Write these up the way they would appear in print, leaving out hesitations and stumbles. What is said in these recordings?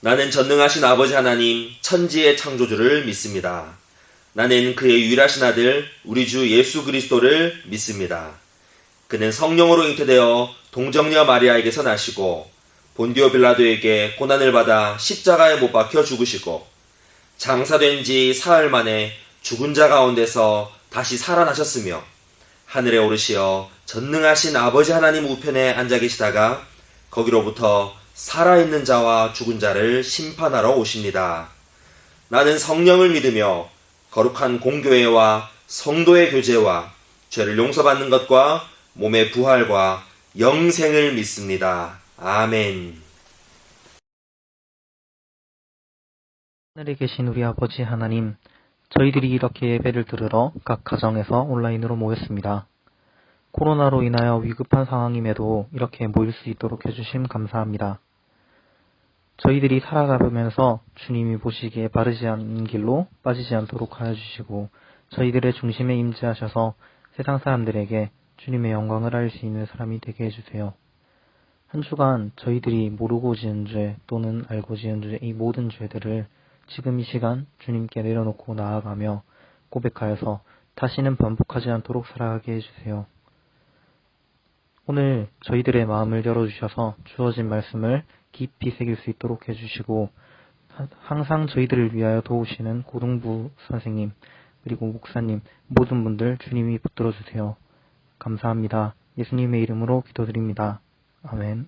나는 전능하신 아버지 하나님, 천지의 창조주를 믿습니다. 나는 그의 유일하신 아들, 우리 주 예수 그리스도를 믿습니다. 그는 성령으로 잉태되어 동정녀 마리아에게서 나시고 본디오 빌라도에게 고난을 받아 십자가에 못 박혀 죽으시고 장사된 지 사흘 만에 죽은 자 가운데서 다시 살아나셨으며 하늘에 오르시어 전능하신 아버지 하나님 우편에 앉아 계시다가 거기로부터 살아있는 자와 죽은 자를 심판하러 오십니다. 나는 성령을 믿으며 거룩한 공교회와 성도의 교제와 죄를 용서받는 것과 몸의 부활과 영생을 믿습니다. 아멘. 하늘에 계신 우리 아버지 하나님, 저희들이 이렇게 예배를 들으러 각 가정에서 온라인으로 모였습니다. 코로나로 인하여 위급한 상황임에도 이렇게 모일 수 있도록 해주심 감사합니다. 저희들이 살아가면서 주님이 보시기에 바르지 않은 길로 빠지지 않도록 하여 주시고 저희들의 중심에 임재하셔서 세상 사람들에게 주님의 영광을 알 수 있는 사람이 되게 해주세요. 한 주간 저희들이 모르고 지은 죄 또는 알고 지은 죄, 이 모든 죄들을 지금 이 시간 주님께 내려놓고 나아가며 고백하여서 다시는 반복하지 않도록 살아가게 해주세요. 오늘 저희들의 마음을 열어주셔서 주어진 말씀을 깊이 새길 수 있도록 해주시고 항상 저희들을 위하여 도우시는 고등부 선생님 그리고 목사님 모든 분들 주님이 붙들어주세요. 감사합니다. 예수님의 이름으로 기도드립니다. 아멘.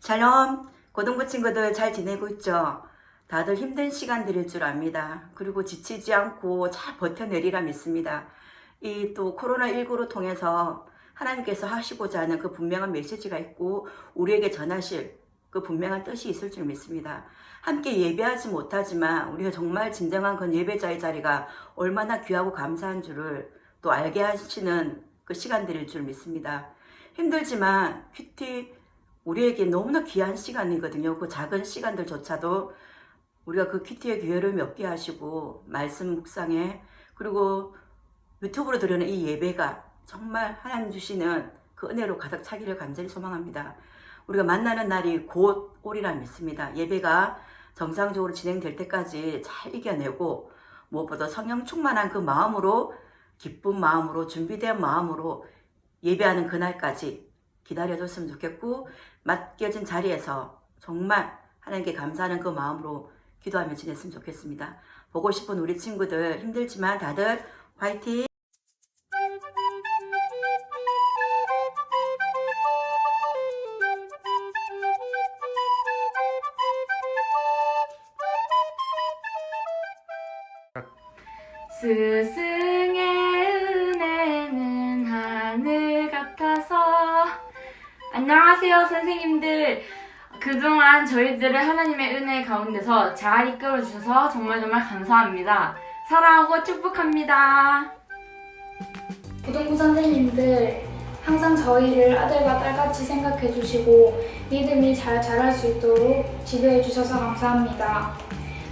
샬롬, 고등부 친구들 잘 지내고 있죠? 다들 힘든 시간들일 줄 압니다. 그리고 지치지 않고 잘 버텨내리라 믿습니다. 이 또 코로나19로 통해서 하나님께서 하시고자 하는 그 분명한 메시지가 있고 우리에게 전하실 그 분명한 뜻이 있을 줄 믿습니다. 함께 예배하지 못하지만 우리가 정말 진정한 그 예배자의 자리가 얼마나 귀하고 감사한 줄을 또 알게 하시는 그 시간들일 줄 믿습니다. 힘들지만 큐티 우리에게 너무나 귀한 시간이거든요. 그 작은 시간들조차도 우리가 그 큐티의 기회를 맺게 하시고 말씀 묵상에 그리고 유튜브로 드리는 이 예배가 정말 하나님 주시는 그 은혜로 가득 차기를 간절히 소망합니다. 우리가 만나는 날이 곧 오리라 믿습니다. 예배가 정상적으로 진행될 때까지 잘 이겨내고 무엇보다 성령 충만한 그 마음으로 기쁜 마음으로 준비된 마음으로 예배하는 그날까지 기다려줬으면 좋겠고 맡겨진 자리에서 정말 하나님께 감사하는 그 마음으로 기도하며 지냈으면 좋겠습니다. 보고 싶은 우리 친구들 힘들지만 다들 화이팅! 스승의 은혜는 하늘 같아서. 안녕하세요 선생님들. 그동안 저희들을 하나님의 은혜 가운데서 잘 이끌어 주셔서 정말 감사합니다. 사랑하고 축복합니다. 고등부 선생님들 항상 저희를 아들과 딸같이 생각해 주시고 믿음이 잘 자랄 수 있도록 지도해 주셔서 감사합니다.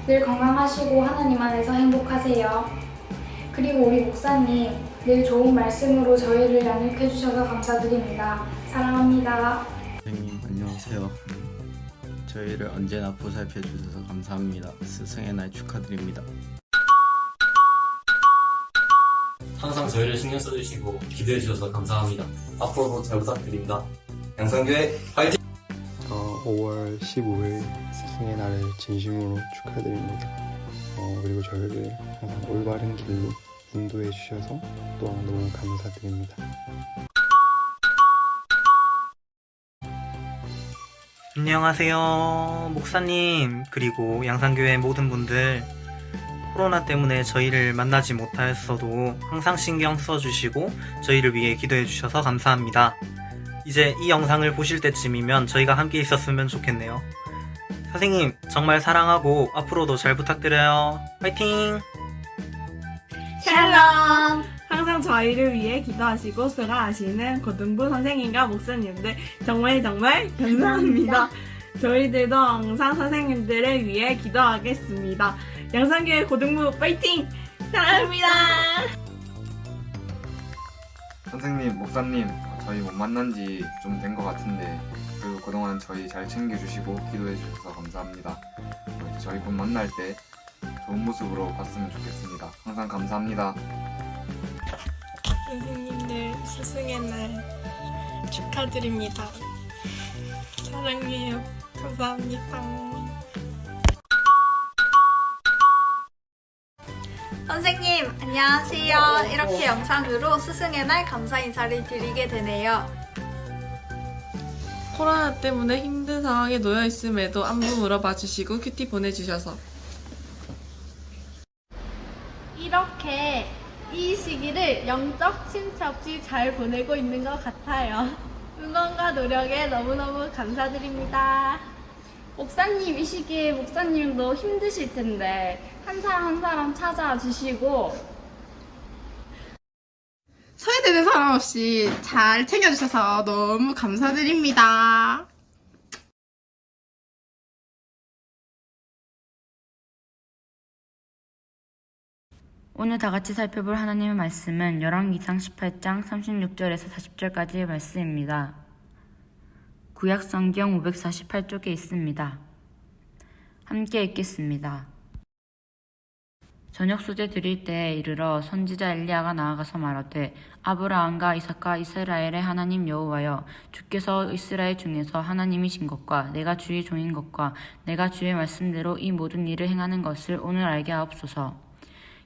늘 건강하시고 하나님 안에서 행복하세요. 그리고 우리 목사님 늘 좋은 말씀으로 저희를 양육해 주셔서 감사드립니다. 사랑합니다. 선생님 안녕하세요. 저희를 언제나 보살펴 주셔서 감사합니다. 스승의 날 축하드립니다. 항상 저희를 신경 써주시고 기도해 주셔서 감사합니다. 앞으로도 잘 부탁드립니다. 양상교회 화이팅! 5월 15일 스승의 날을 진심으로 축하드립니다. 그리고 저희를 항상 올바른 길로 인도해 주셔서 또한 너무 감사드립니다. 안녕하세요. 목사님 그리고 양산교회 모든 분들 코로나 때문에 저희를 만나지 못하였어도 항상 신경 써주시고 저희를 위해 기도해 주셔서 감사합니다. 이제 이 영상을 보실 때쯤이면 저희가 함께 있었으면 좋겠네요. 선생님 정말 사랑하고 앞으로도 잘 부탁드려요. 화이팅! 샬롬! 항상 저희를 위해 기도하시고 수고하시는 고등부 선생님과 목사님들 정말 감사합니다. 저희들도 항상 선생님들을 위해 기도하겠습니다. 양산교회 고등부 파이팅! 사랑합니다. 선생님, 목사님 저희 못 만난 지 좀 된 것 같은데 그래도 그동안 저희 잘 챙겨주시고 기도해 주셔서 감사합니다. 저희 곧 만날 때 좋은 모습으로 봤으면 좋겠습니다. 항상 감사합니다. 선생님들 스승의 날 축하드립니다. 사랑해요. 감사합니다. 선생님, 안녕하세요. 이렇게 영상으로 스승의 날 감사 인사를 드리게 되네요. 코로나 때문에 힘든 상황에 놓여 있음에도 안부 물어봐 주시고 큐티 보내주셔서 이렇게 이 시기를 영적 침체 없이 잘 보내고 있는 것 같아요. 응원과 노력에 너무너무 감사드립니다. 목사님, 이 시기에 목사님도 힘드실 텐데 한 사람 한 사람 찾아와 주시고 소외되는 사람 없이 잘 챙겨주셔서 너무 감사드립니다. 오늘 다 같이 살펴볼 하나님의 말씀은 열왕기상 18장 36절에서 40절까지의 말씀입니다. 구약성경 548쪽에 있습니다. 함께 읽겠습니다. 저녁 수제 드릴 때에 이르러 선지자 엘리야가 나아가서 말하되 아브라함과 이삭과 이스라엘의 하나님 여호와여, 주께서 이스라엘 중에서 하나님이신 것과 내가 주의 종인 것과 내가 주의 말씀대로 이 모든 일을 행하는 것을 오늘 알게 하옵소서.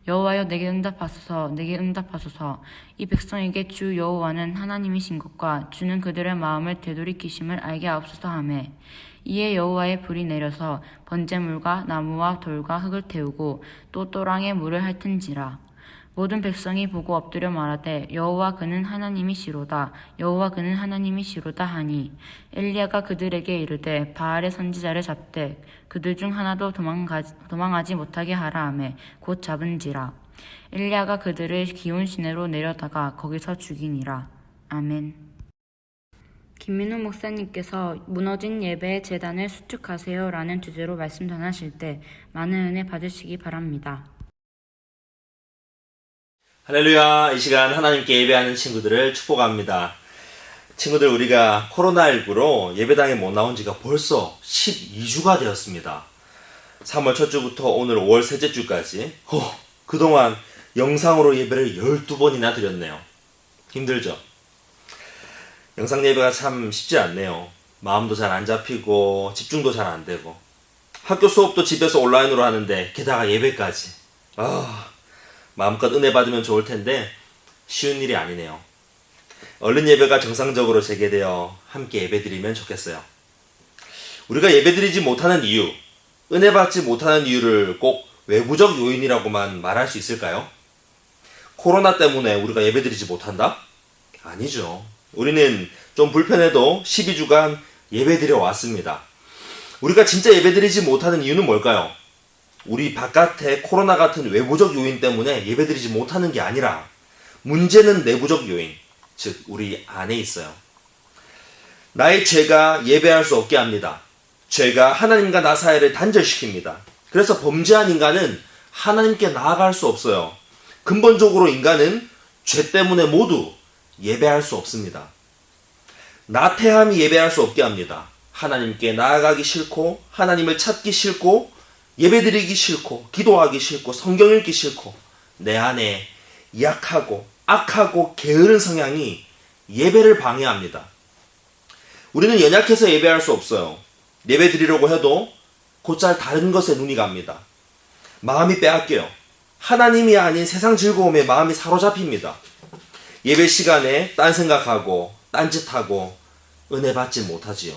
여호와여, 내게 응답하소서. 내게 응답하소서. 이 백성에게 주 여호와는 하나님이신 것과 주는 그들의 마음을 되돌이키심을 알게 하옵소서 하매, 이에 여호와의 불이 내려서 번제물과 나무와 돌과 흙을 태우고 또 또랑에 물을 핥은지라. 모든 백성이 보고 엎드려 말하되 여호와 그는 하나님이시로다. 여호와 그는 하나님이시로다 하니, 엘리야가 그들에게 이르되 바알의 선지자를 잡되 그들 중 하나도 도망하지 못하게 하라 하매 곧 잡은지라. 엘리야가 그들을 기온 시내로 내려다가 거기서 죽이니라. 아멘. 김민우 목사님께서 무너진 예배의 재단을 수축하세요 라는 주제로 말씀 전하실 때 많은 은혜 받으시기 바랍니다. 할렐루야. 이 시간 하나님께 예배하는 친구들을 축복합니다. 친구들, 우리가 코로나19로 예배당에 못 나온 지가 벌써 12주가 되었습니다. 3월 첫 주부터 오늘 5월 셋째 주까지 그동안 영상으로 예배를 12번이나 드렸네요. 힘들죠? 영상 예배가 참 쉽지 않네요. 마음도 잘 안 잡히고 집중도 잘 안 되고, 학교 수업도 집에서 온라인으로 하는데 게다가 예배까지. 마음껏 은혜 받으면 좋을 텐데 쉬운 일이 아니네요. 얼른 예배가 정상적으로 재개되어 함께 예배드리면 좋겠어요. 우리가 예배드리지 못하는 이유, 은혜 받지 못하는 이유를 꼭 외부적 요인이라고만 말할 수 있을까요? 코로나 때문에 우리가 예배드리지 못한다? 아니죠. 우리는 좀 불편해도 12주간 예배드려 왔습니다. 우리가 진짜 예배드리지 못하는 이유는 뭘까요? 우리 바깥에 코로나 같은 외부적 요인 때문에 예배드리지 못하는 게 아니라 문제는 내부적 요인, 즉 우리 안에 있어요. 나의 죄가 예배할 수 없게 합니다. 죄가 하나님과 나 사이를 단절시킵니다. 그래서 범죄한 인간은 하나님께 나아갈 수 없어요. 근본적으로 인간은 죄 때문에 모두 예배할 수 없습니다. 나태함이 예배할 수 없게 합니다. 하나님께 나아가기 싫고, 하나님을 찾기 싫고, 예배드리기 싫고, 기도하기 싫고, 성경 읽기 싫고, 내 안에 약하고 악하고 게으른 성향이 예배를 방해합니다. 우리는 연약해서 예배할 수 없어요. 예배드리려고 해도 곧잘 다른 것에 눈이 갑니다. 마음이 빼앗겨요. 하나님이 아닌 세상 즐거움에 마음이 사로잡힙니다. 예배 시간에 딴 생각하고 딴짓하고 은혜 받지 못하지요.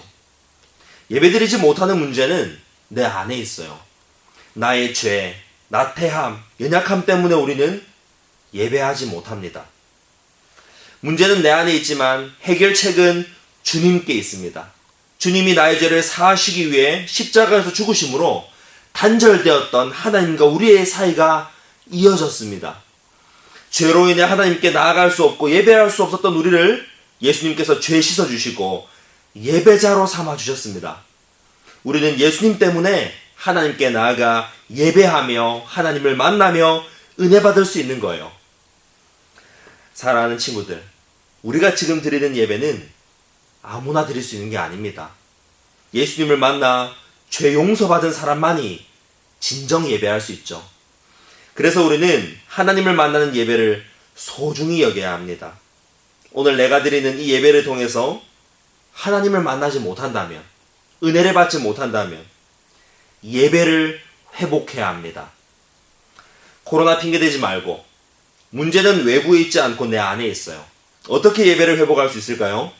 예배드리지 못하는 문제는 내 안에 있어요. 나의 죄, 나태함, 연약함 때문에 우리는 예배하지 못합니다. 문제는 내 안에 있지만 해결책은 주님께 있습니다. 주님이 나의 죄를 사하시기 위해 십자가에서 죽으심으로 단절되었던 하나님과 우리의 사이가 이어졌습니다. 죄로 인해 하나님께 나아갈 수 없고 예배할 수 없었던 우리를 예수님께서 죄 씻어주시고 예배자로 삼아주셨습니다. 우리는 예수님 때문에 하나님께 나아가 예배하며 하나님을 만나며 은혜 받을 수 있는 거예요. 사랑하는 친구들, 우리가 지금 드리는 예배는 아무나 드릴 수 있는 게 아닙니다. 예수님을 만나 죄 용서받은 사람만이 진정 예배할 수 있죠. 그래서 우리는 하나님을 만나는 예배를 소중히 여겨야 합니다. 오늘 내가 드리는 이 예배를 통해서 하나님을 만나지 못한다면, 은혜를 받지 못한다면 예배를 회복해야 합니다. 코로나 핑계대지 말고 문제는 외부에 있지 않고 내 안에 있어요. 어떻게 예배를 회복할 수 있을까요?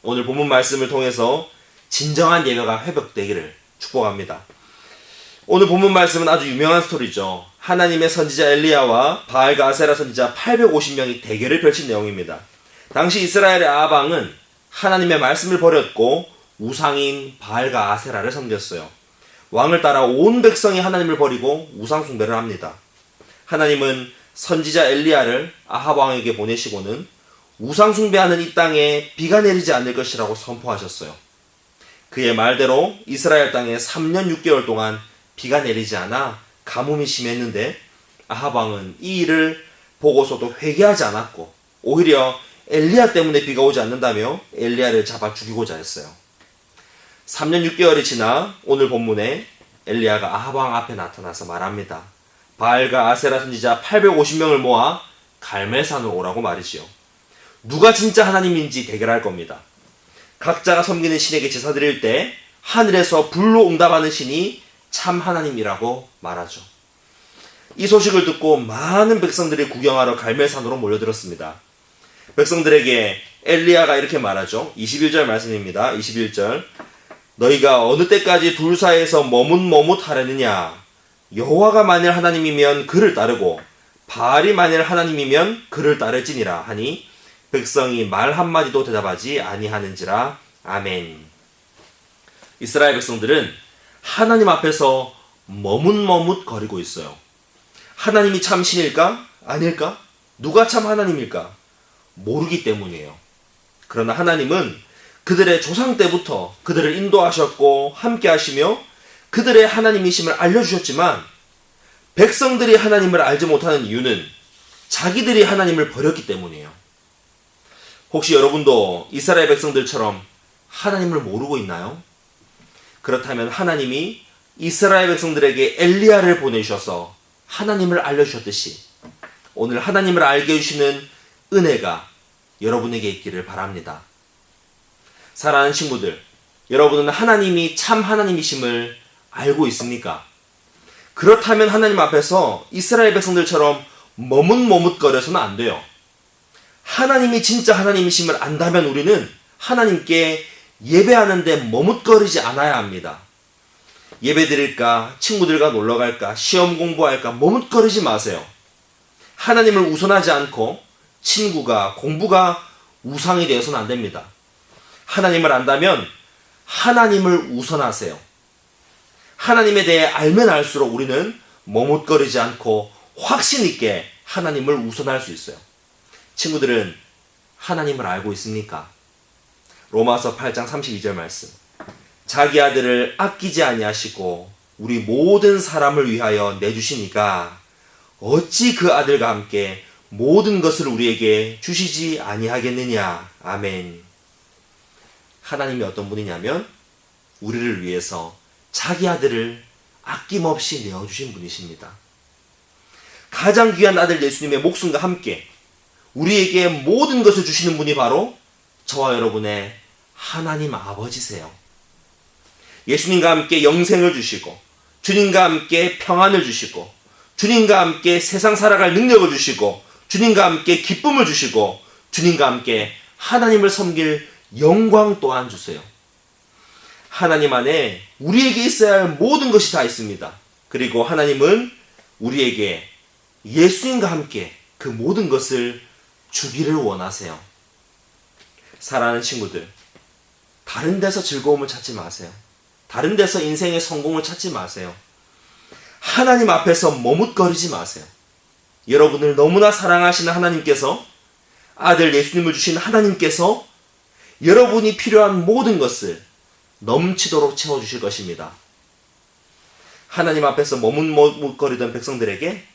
오늘 본문 말씀을 통해서 진정한 예배가 회복되기를 축복합니다. 오늘 본문 말씀은 아주 유명한 스토리죠. 하나님의 선지자 엘리야와 바알과 아세라 선지자 850명이 대결을 펼친 내용입니다. 당시 이스라엘의 아합 왕은 하나님의 말씀을 버렸고 우상인 바알과 아세라를 섬겼어요. 왕을 따라 온 백성이 하나님을 버리고 우상 숭배를 합니다. 하나님은 선지자 엘리야를 아합 왕에게 보내시고는 우상 숭배하는 이 땅에 비가 내리지 않을 것이라고 선포하셨어요. 그의 말대로 이스라엘 땅에 3년 6개월 동안 비가 내리지 않아 가뭄이 심했는데 아합 왕은 이 일을 보고서도 회개하지 않았고 오히려 엘리야 때문에 비가 오지 않는다며 엘리야를 잡아 죽이고자 했어요. 3년 6개월이 지나 오늘 본문에 엘리야가 아합 왕 앞에 나타나서 말합니다. 바알과 아세라 선지자 850명을 모아 갈멜산으로 오라고 말이지요. 누가 진짜 하나님인지 대결할 겁니다. 각자가 섬기는 신에게 제사 드릴 때 하늘에서 불로 응답하는 신이 참 하나님이라고 말하죠. 이 소식을 듣고 많은 백성들이 구경하러 갈멜산으로 몰려들었습니다. 백성들에게 엘리야가 이렇게 말하죠. 21절 말씀입니다. 21절. 너희가 어느 때까지 둘 사이에서 머뭇머뭇하려느냐. 여호와가 만일 하나님이면 그를 따르고 바알이 만일 하나님이면 그를 따를지니라 하니 백성이 말 한마디도 대답하지 아니하는지라. 아멘. 이스라엘 백성들은 하나님 앞에서 머뭇머뭇거리고 있어요. 하나님이 참 신일까? 아닐까? 누가 참 하나님일까? 모르기 때문이에요. 그러나 하나님은 그들의 조상 때부터 그들을 인도하셨고 함께 하시며 그들의 하나님이심을 알려주셨지만 백성들이 하나님을 알지 못하는 이유는 자기들이 하나님을 버렸기 때문이에요. 혹시 여러분도 이스라엘 백성들처럼 하나님을 모르고 있나요? 그렇다면 하나님이 이스라엘 백성들에게 엘리야를 보내주셔서 하나님을 알려주셨듯이 오늘 하나님을 알게 해주시는 은혜가 여러분에게 있기를 바랍니다. 사랑하는 친구들, 여러분은 하나님이 참 하나님이심을 알고 있습니까? 그렇다면 하나님 앞에서 이스라엘 백성들처럼 머뭇머뭇거려서는 안 돼요. 하나님이 진짜 하나님이심을 안다면 우리는 하나님께 예배하는데 머뭇거리지 않아야 합니다. 예배 드릴까, 친구들과 놀러 갈까, 시험 공부할까 머뭇거리지 마세요. 하나님을 우선하지 않고 친구가, 공부가 우상이 되어서는 안 됩니다. 하나님을 안다면 하나님을 우선하세요. 하나님에 대해 알면 알수록 우리는 머뭇거리지 않고 확신 있게 하나님을 우선할 수 있어요. 친구들은 하나님을 알고 있습니까? 로마서 8장 32절 말씀. 자기 아들을 아끼지 아니하시고 우리 모든 사람을 위하여 내주시니까 어찌 그 아들과 함께 모든 것을 우리에게 주시지 아니하겠느냐. 아멘. 하나님이 어떤 분이냐면 우리를 위해서 자기 아들을 아낌없이 내어주신 분이십니다. 가장 귀한 아들 예수님의 목숨과 함께 우리에게 모든 것을 주시는 분이 바로 저와 여러분의 하나님 아버지세요. 예수님과 함께 영생을 주시고 주님과 함께 평안을 주시고 주님과 함께 세상 살아갈 능력을 주시고 주님과 함께 기쁨을 주시고 주님과 함께 하나님을 섬길 영광 또한 주세요. 하나님 안에 우리에게 있어야 할 모든 것이 다 있습니다. 그리고 하나님은 우리에게 예수님과 함께 그 모든 것을 주기를 원하세요. 사랑하는 친구들, 다른 데서 즐거움을 찾지 마세요. 다른 데서 인생의 성공을 찾지 마세요. 하나님 앞에서 머뭇거리지 마세요. 여러분을 너무나 사랑하시는 하나님께서, 아들 예수님을 주신 하나님께서 여러분이 필요한 모든 것을 넘치도록 채워주실 것입니다. 하나님 앞에서 머뭇머뭇거리던 백성들에게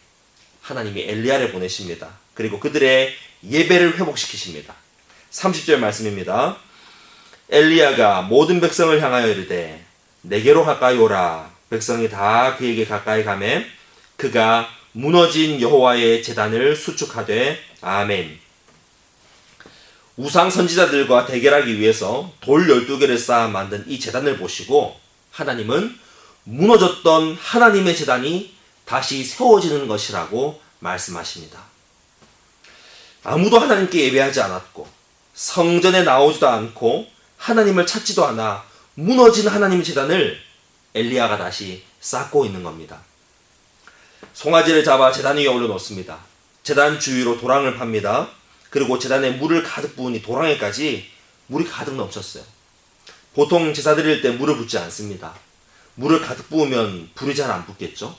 하나님이 엘리야를 보내십니다. 그리고 그들의 예배를 회복시키십니다. 30절 말씀입니다. 엘리야가 모든 백성을 향하여 이르되 내게로 가까이 오라. 백성이 다 그에게 가까이 가매 그가 무너진 여호와의 제단을 수축하되 아멘. 우상 선지자들과 대결하기 위해서 돌 12개를 쌓아 만든 이 제단을 보시고 하나님은 무너졌던 하나님의 제단이 다시 세워지는 것이라고 말씀하십니다. 아무도 하나님께 예배하지 않았고 성전에 나오지도 않고 하나님을 찾지도 않아 무너진 하나님의 제단을 엘리야가 다시 쌓고 있는 겁니다. 송아지를 잡아 제단 위에 올려놓습니다. 제단 주위로 도랑을 팝니다. 그리고 제단에 물을 가득 부으니 도랑에까지 물이 가득 넘쳤어요. 보통 제사 드릴 때 물을 붓지 않습니다. 물을 가득 부으면 불이 잘 안 붙겠죠.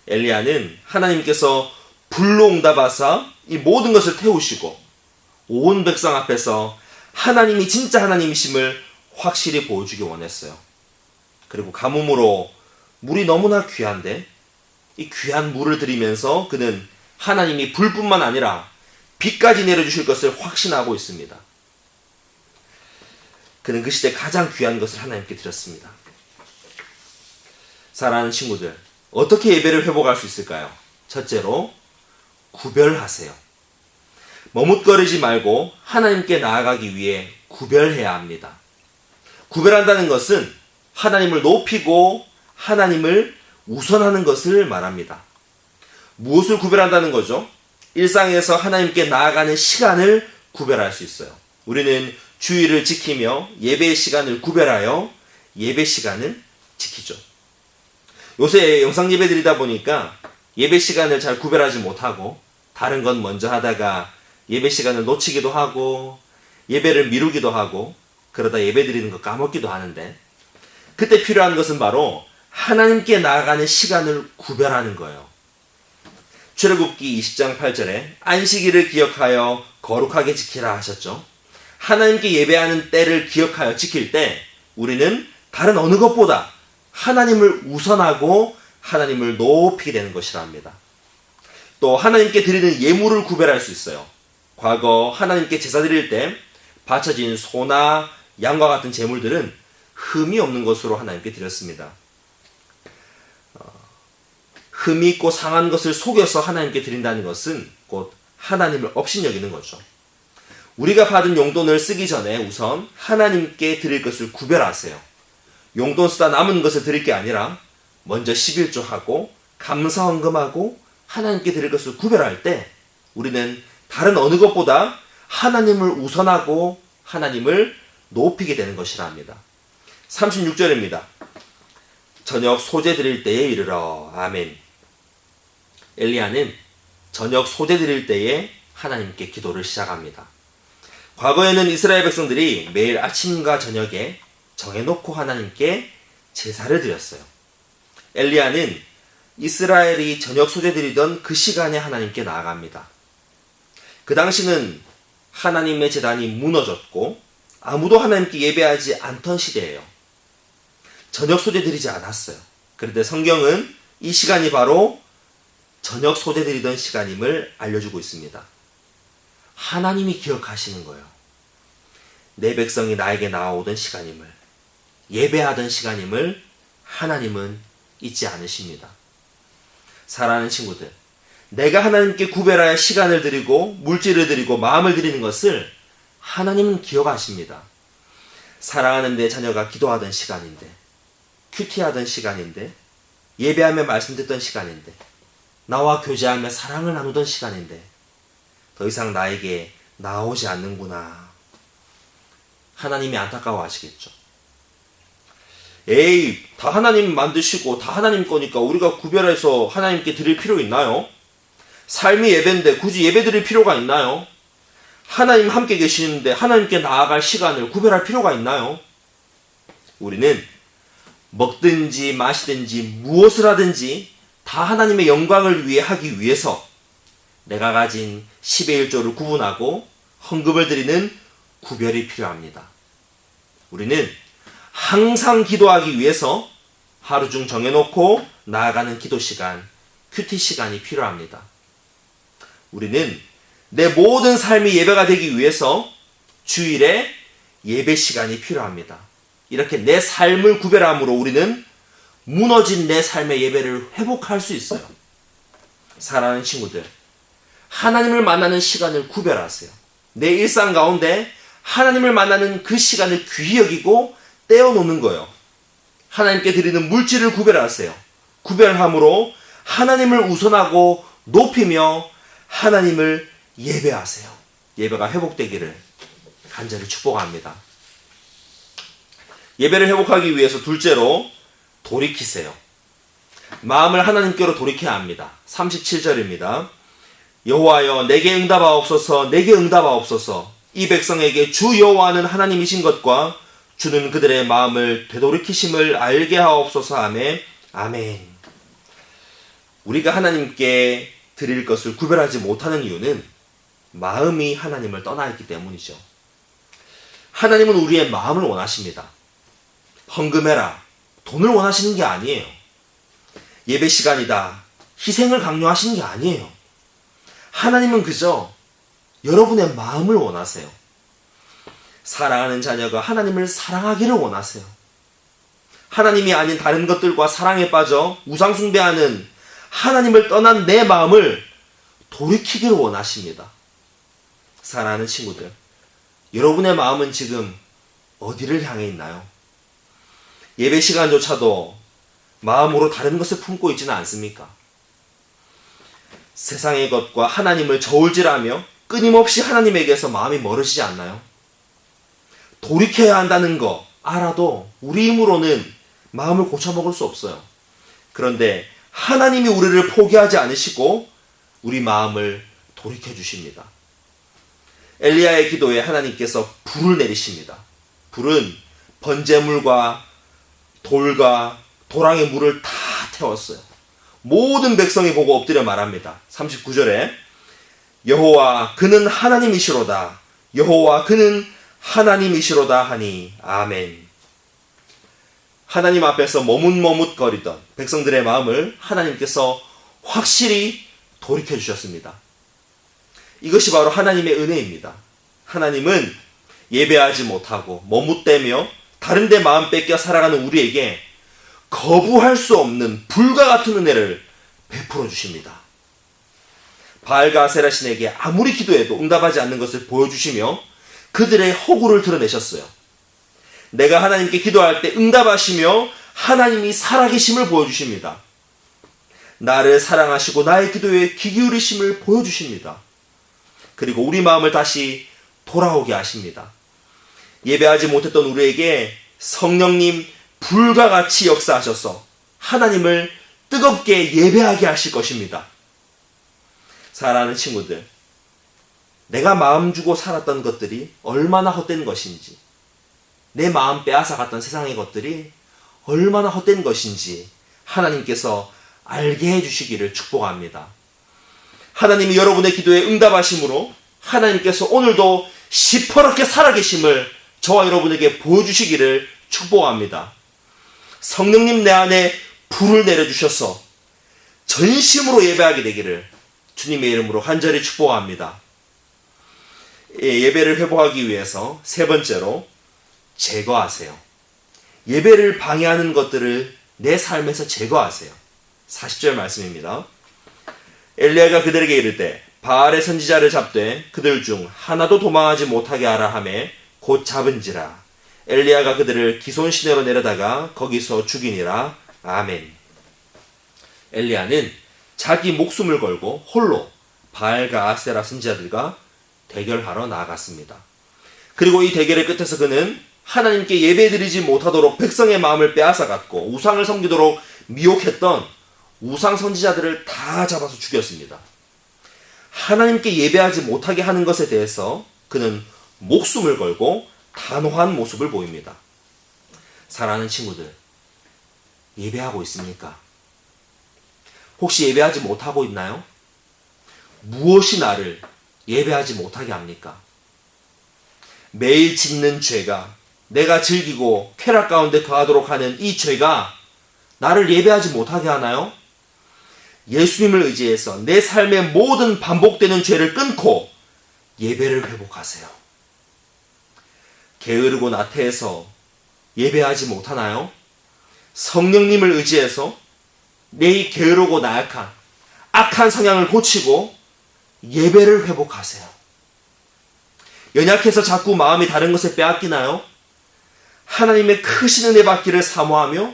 엘리야는 하나님께서 불로 응답하사 이 모든 것을 태우시고 온 백성 앞에서 하나님이 진짜 하나님이심을 확실히 보여주기 원했어요. 그리고 가뭄으로 물이 너무나 귀한데 이 귀한 물을 드리면서 그는 하나님이 불뿐만 아니라 비까지 내려주실 것을 확신하고 있습니다. 그는 그 시대 가장 귀한 것을 하나님께 드렸습니다. 사랑하는 친구들, 어떻게 예배를 회복할 수 있을까요? 첫째로, 구별하세요. 머뭇거리지 말고 하나님께 나아가기 위해 구별해야 합니다. 구별한다는 것은 하나님을 높이고 하나님을 우선하는 것을 말합니다. 무엇을 구별한다는 거죠? 일상에서 하나님께 나아가는 시간을 구별할 수 있어요. 우리는 주의를 지키며 예배의 시간을 구별하여 예배 시간을 지키죠. 요새 영상 예배 드리다 보니까 예배 시간을 잘 구별하지 못하고 다른 건 먼저 하다가 예배 시간을 놓치기도 하고 예배를 미루기도 하고 그러다 예배 드리는 거 까먹기도 하는데 그때 필요한 것은 바로 하나님께 나아가는 시간을 구별하는 거예요. 출애굽기 20장 8절에 안식일을 기억하여 거룩하게 지키라 하셨죠. 하나님께 예배하는 때를 기억하여 지킬 때 우리는 다른 어느 것보다 하나님을 우선하고 하나님을 높이게 되는 것이라 합니다. 또 하나님께 드리는 예물을 구별할 수 있어요. 과거 하나님께 제사 드릴 때 바쳐진 소나 양과 같은 제물들은 흠이 없는 것으로 하나님께 드렸습니다. 흠이 있고 상한 것을 속여서 하나님께 드린다는 것은 곧 하나님을 업신여기는 거죠. 우리가 받은 용돈을 쓰기 전에 우선 하나님께 드릴 것을 구별하세요. 용돈 쓰다 남은 것을 드릴 게 아니라 먼저 11조하고 감사헌금하고 하나님께 드릴 것을 구별할 때 우리는 다른 어느 것보다 하나님을 우선하고 하나님을 높이게 되는 것이라 합니다. 36절입니다. 저녁 소제 드릴 때에 이르러 아멘. 엘리야는 저녁 소제 드릴 때에 하나님께 기도를 시작합니다. 과거에는 이스라엘 백성들이 매일 아침과 저녁에 정해놓고 하나님께 제사를 드렸어요. 엘리야는 이스라엘이 저녁 소제 드리던 그 시간에 하나님께 나아갑니다. 그 당시는 하나님의 제단이 무너졌고 아무도 하나님께 예배하지 않던 시대예요. 저녁 소제 드리지 않았어요. 그런데 성경은 이 시간이 바로 저녁 소제 드리던 시간임을 알려주고 있습니다. 하나님이 기억하시는 거예요. 내 백성이 나에게 나아오던 시간임을, 예배하던 시간임을 하나님은 잊지 않으십니다. 사랑하는 친구들, 내가 하나님께 구별하여 시간을 드리고 물질을 드리고 마음을 드리는 것을 하나님은 기억하십니다. 사랑하는 내 자녀가 기도하던 시간인데, 큐티하던 시간인데, 예배하며 말씀 듣던 시간인데, 나와 교제하며 사랑을 나누던 시간인데 더 이상 나에게 나오지 않는구나. 하나님이 안타까워 하시겠죠. 에이, 다 하나님 만드시고 다 하나님 거니까 우리가 구별해서 하나님께 드릴 필요 있나요? 삶이 예배인데 굳이 예배 드릴 필요가 있나요? 하나님 함께 계시는데 하나님께 나아갈 시간을 구별할 필요가 있나요? 우리는 먹든지 마시든지 무엇을 하든지 다 하나님의 영광을 위해 하기 위해서 내가 가진 10의 1조를 구분하고 헌금을 드리는 구별이 필요합니다. 우리는 항상 기도하기 위해서 하루 중 정해놓고 나아가는 기도 시간, 큐티 시간이 필요합니다. 우리는 내 모든 삶이 예배가 되기 위해서 주일에 예배 시간이 필요합니다. 이렇게 내 삶을 구별함으로 우리는 무너진 내 삶의 예배를 회복할 수 있어요. 사랑하는 친구들, 하나님을 만나는 시간을 구별하세요. 내 일상 가운데 하나님을 만나는 그 시간을 귀히 여기고 떼어놓는 거예요. 하나님께 드리는 물질을 구별하세요. 구별함으로 하나님을 우선하고 높이며 하나님을 예배하세요. 예배가 회복되기를 간절히 축복합니다. 예배를 회복하기 위해서 둘째로 돌이키세요. 마음을 하나님께로 돌이켜야 합니다. 37절입니다. 여호와여 내게 응답하옵소서, 내게 응답하옵소서. 이 백성에게 주 여호와는 하나님이신 것과 주는 그들의 마음을 되돌이키심을 알게 하옵소서 하매 아멘. 우리가 하나님께 드릴 것을 구별하지 못하는 이유는 마음이 하나님을 떠나 있기 때문이죠. 하나님은 우리의 마음을 원하십니다. 헌금해라, 돈을 원하시는 게 아니에요. 예배 시간이다, 희생을 강요하시는 게 아니에요. 하나님은 그저 여러분의 마음을 원하세요. 사랑하는 자녀가 하나님을 사랑하기를 원하세요. 하나님이 아닌 다른 것들과 사랑에 빠져 우상 숭배하는 하나님을 떠난 내 마음을 돌이키기를 원하십니다. 사랑하는 친구들, 여러분의 마음은 지금 어디를 향해 있나요? 예배 시간조차도 마음으로 다른 것을 품고 있지는 않습니까? 세상의 것과 하나님을 저울질하며 끊임없이 하나님에게서 마음이 멀어지지 않나요? 돌이켜야 한다는 거 알아도 우리 힘으로는 마음을 고쳐먹을 수 없어요. 그런데 하나님이 우리를 포기하지 않으시고 우리 마음을 돌이켜 주십니다. 엘리야의 기도에 하나님께서 불을 내리십니다. 불은 번제물과 돌과 도랑의 물을 다 태웠어요. 모든 백성이 보고 엎드려 말합니다. 39절에 여호와 그는 하나님이시로다, 여호와 그는 하나님이시로다 하니 아멘. 하나님 앞에서 머뭇머뭇거리던 백성들의 마음을 하나님께서 확실히 돌이켜 주셨습니다. 이것이 바로 하나님의 은혜입니다. 하나님은 예배하지 못하고 머뭇대며 다른 데 마음 뺏겨 살아가는 우리에게 거부할 수 없는 불과 같은 은혜를 베풀어 주십니다. 바알과 아세라 신에게 아무리 기도해도 응답하지 않는 것을 보여주시며 그들의 허구를 드러내셨어요. 내가 하나님께 기도할 때 응답하시며 하나님이 살아계심을 보여주십니다. 나를 사랑하시고 나의 기도에 귀 기울이심을 보여주십니다. 그리고 우리 마음을 다시 돌아오게 하십니다. 예배하지 못했던 우리에게 성령님 불과 같이 역사하셔서 하나님을 뜨겁게 예배하게 하실 것입니다. 사랑하는 친구들, 내가 마음 주고 살았던 것들이 얼마나 헛된 것인지, 내 마음 빼앗아갔던 세상의 것들이 얼마나 헛된 것인지 하나님께서 알게 해주시기를 축복합니다. 하나님이 여러분의 기도에 응답하심으로 하나님께서 오늘도 시퍼렇게 살아계심을 저와 여러분에게 보여주시기를 축복합니다. 성령님 내 안에 불을 내려주셔서 전심으로 예배하게 되기를 주님의 이름으로 간절히 축복합니다. 예배를 회복하기 위해서 세 번째로 제거하세요. 예배를 방해하는 것들을 내 삶에서 제거하세요. 40절 말씀입니다. 엘리야가 그들에게 이르되 바알의 선지자를 잡되 그들 중 하나도 도망하지 못하게 하라 하매 곧 잡은지라. 엘리야가 그들을 기손 시내로 내려다가 거기서 죽이니라. 아멘. 엘리야는 자기 목숨을 걸고 홀로 바알과 아세라 선지자들과 대결하러 나아갔습니다. 그리고 이 대결의 끝에서 그는 하나님께 예배드리지 못하도록 백성의 마음을 빼앗아갔고 우상을 섬기도록 미혹했던 우상 선지자들을 다 잡아서 죽였습니다. 하나님께 예배하지 못하게 하는 것에 대해서 그는 목숨을 걸고 단호한 모습을 보입니다. 사랑하는 친구들, 예배하고 있습니까? 혹시 예배하지 못하고 있나요? 무엇이 나를 예배하지 못하게 합니까? 매일 짓는 죄가, 내가 즐기고 쾌락 가운데 거하도록 하는 이 죄가 나를 예배하지 못하게 하나요? 예수님을 의지해서 내 삶의 모든 반복되는 죄를 끊고 예배를 회복하세요. 게으르고 나태해서 예배하지 못하나요? 성령님을 의지해서 내 이 게으르고 나약한 악한 성향을 고치고 예배를 회복하세요. 연약해서 자꾸 마음이 다른 것에 빼앗기나요? 하나님의 크신 은혜 받기를 사모하며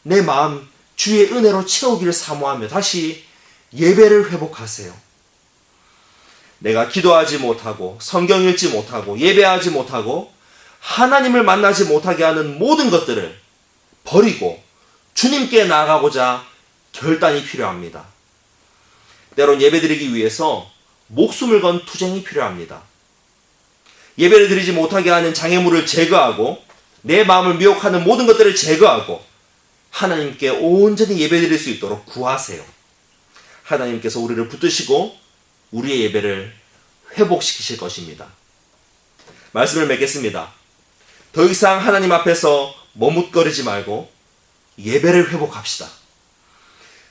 내 마음 주의 은혜로 채우기를 사모하며 다시 예배를 회복하세요. 내가 기도하지 못하고 성경 읽지 못하고 예배하지 못하고 하나님을 만나지 못하게 하는 모든 것들을 버리고 주님께 나아가고자 결단이 필요합니다. 때론 예배드리기 위해서 목숨을 건 투쟁이 필요합니다. 예배를 드리지 못하게 하는 장애물을 제거하고 내 마음을 미혹하는 모든 것들을 제거하고 하나님께 온전히 예배드릴 수 있도록 구하세요. 하나님께서 우리를 붙드시고 우리의 예배를 회복시키실 것입니다. 말씀을 맺겠습니다. 더 이상 하나님 앞에서 머뭇거리지 말고 예배를 회복합시다.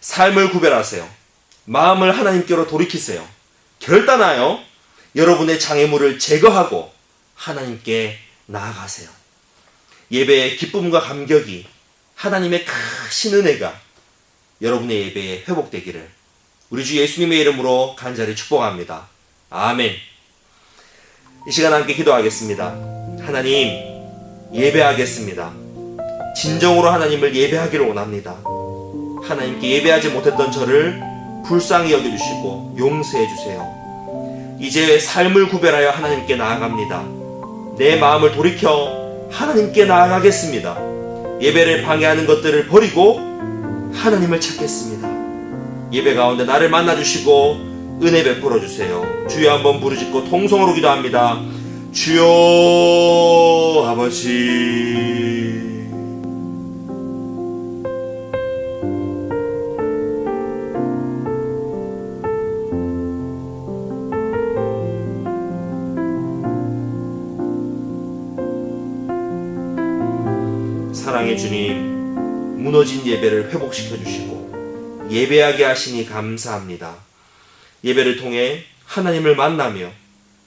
삶을 구별하세요. 마음을 하나님께로 돌이키세요. 결단하여 여러분의 장애물을 제거하고 하나님께 나아가세요. 예배의 기쁨과 감격이 하나님의 크신 은혜가 여러분의 예배에 회복되기를 우리 주 예수님의 이름으로 간절히 축복합니다. 아멘. 이 시간 함께 기도하겠습니다. 하나님, 예배하겠습니다. 진정으로 하나님을 예배하기를 원합니다. 하나님께 예배하지 못했던 저를 불쌍히 여겨주시고 용서해주세요. 이제 삶을 구별하여 하나님께 나아갑니다. 내 마음을 돌이켜 하나님께 나아가겠습니다. 예배를 방해하는 것들을 버리고 하나님을 찾겠습니다. 예배 가운데 나를 만나주시고 은혜 베풀어 주세요. 주여 한번 부르짖고 통성으로 기도합니다. 주여 아버지, 사랑의 주님, 무너진 예배를 회복시켜 주시고 예배하게 하시니 감사합니다. 예배를 통해 하나님을 만나며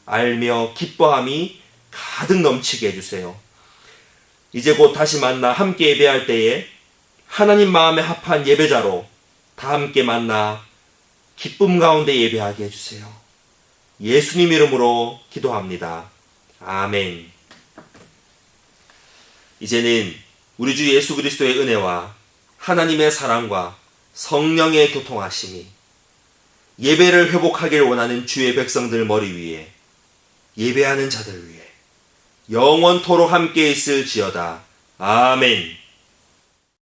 알며 기뻐함이 가득 넘치게 해주세요. 이제 곧 다시 만나 함께 예배할 때에 하나님 마음에 합한 예배자로 다 함께 만나 기쁨 가운데 예배하게 해주세요. 예수님 이름으로 기도합니다. 아멘. 이제는 우리 주 예수 그리스도의 은혜와 하나님의 사랑과 성령의 교통하심이 예배를 회복하길 원하는 주의 백성들 머리 위에 예배하는 자들 위에 영원토록 함께 있을지어다. 아멘.